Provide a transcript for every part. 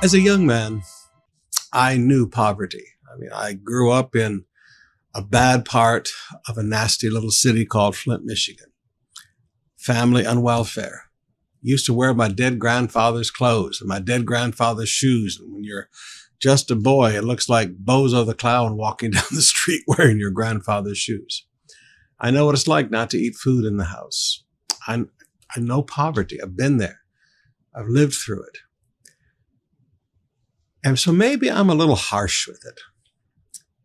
As a young man, I knew poverty. I grew up in a bad part of a nasty little city called Flint, Michigan. Family on welfare. Used to wear my dead grandfather's clothes and my dead grandfather's shoes. And when you're just a boy, it looks like Bozo the Clown walking down the street wearing your grandfather's shoes. I know what it's like not to eat food in the house. I know poverty. I've been there. I've lived through it. And so maybe I'm a little harsh with it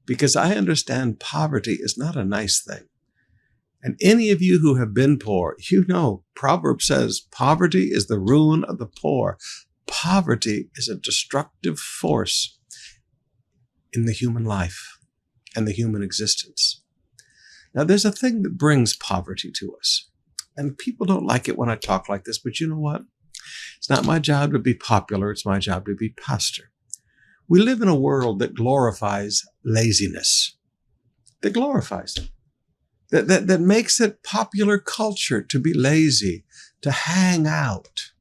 because I understand poverty is not a nice thing. And any of you who have been poor, you know, Proverbs says poverty is the ruin of the poor. Poverty is a destructive force in the human life and the human existence. Now, there's a thing that brings poverty to us. And people don't like it when I talk like this, but you know what? It's not my job to be popular. It's my job to be pastor. We live in a world that glorifies laziness, that glorifies it, that makes it popular culture to be lazy, to hang out,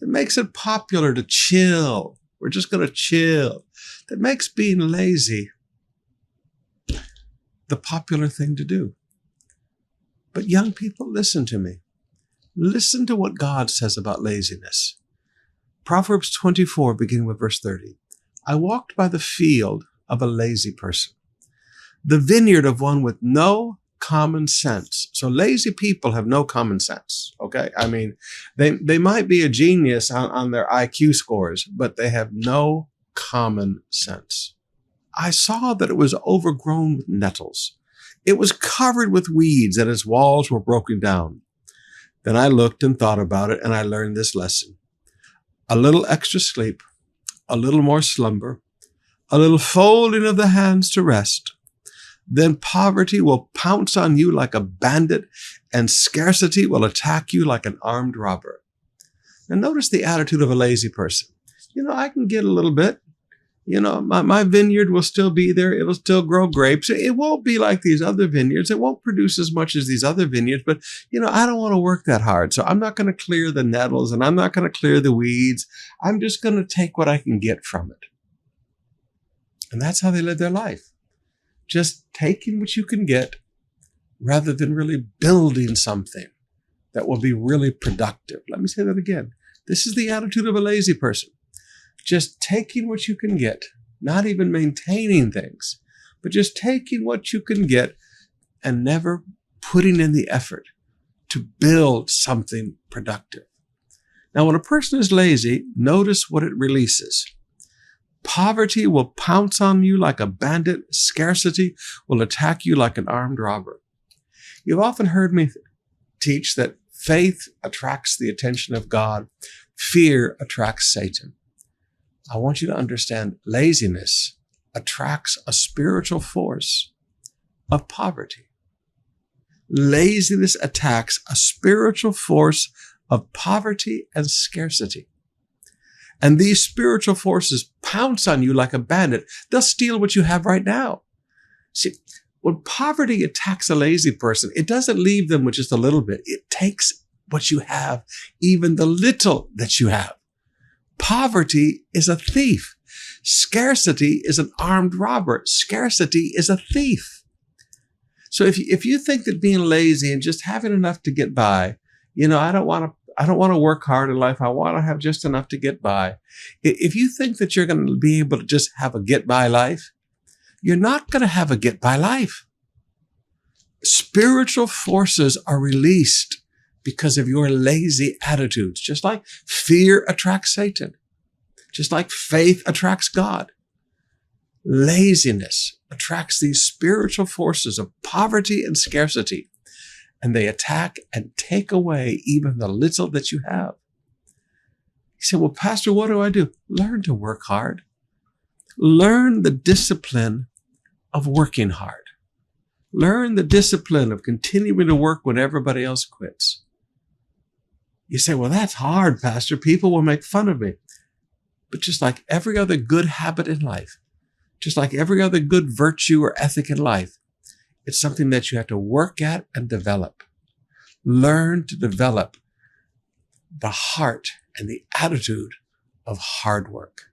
that makes it popular to chill. We're just going to chill. That makes being lazy the popular thing to do. But young people, listen to me. Listen to what God says about laziness. Proverbs 24, beginning with verse 30. I walked by the field of a lazy person, the vineyard of one with no common sense. So lazy people have no common sense, okay? They might be a genius on their IQ scores, but they have no common sense. I saw that it was overgrown with nettles. It was covered with weeds and its walls were broken down. Then I looked and thought about it and I learned this lesson. A little extra sleep, a little more slumber, a little folding of the hands to rest. Then poverty will pounce on you like a bandit and scarcity will attack you like an armed robber. Now notice the attitude of a lazy person. I can get a little bit. My vineyard will still be there. It'll still grow grapes. It won't be like these other vineyards. It won't produce as much as these other vineyards, but I don't want to work that hard. So I'm not going to clear the nettles and I'm not going to clear the weeds. I'm just going to take what I can get from it. And that's how they live their life. Just taking what you can get rather than really building something that will be really productive. Let me say that again. This is the attitude of a lazy person. Just taking what you can get, not even maintaining things, but just taking what you can get and never putting in the effort to build something productive. Now, when a person is lazy, notice what it releases. Poverty will pounce on you like a bandit. Scarcity will attack you like an armed robber. You've often heard me teach that faith attracts the attention of God. Fear attracts Satan. I want you to understand laziness attracts a spiritual force of poverty. Laziness attacks a spiritual force of poverty and scarcity. And these spiritual forces pounce on you like a bandit. They'll steal what you have right now. See, when poverty attacks a lazy person, it doesn't leave them with just a little bit. It takes what you have, even the little that you have. Poverty is a thief. Scarcity is an armed robber. Scarcity is a thief. So if you think that being lazy and just having enough to get by, I don't want to work hard in life. I want to have just enough to get by. If you think that you're going to be able to just have a get by life, you're not going to have a get by life. Spiritual forces are released because of your lazy attitudes, just like fear attracts Satan, just like faith attracts God. Laziness attracts these spiritual forces of poverty and scarcity, and they attack and take away even the little that you have. You say, well, Pastor, what do? Learn to work hard. Learn the discipline of working hard. Learn the discipline of continuing to work when everybody else quits. You say, well, that's hard, Pastor. People will make fun of me. But just like every other good habit in life, just like every other good virtue or ethic in life, it's something that you have to work at and develop. Learn to develop the heart and the attitude of hard work.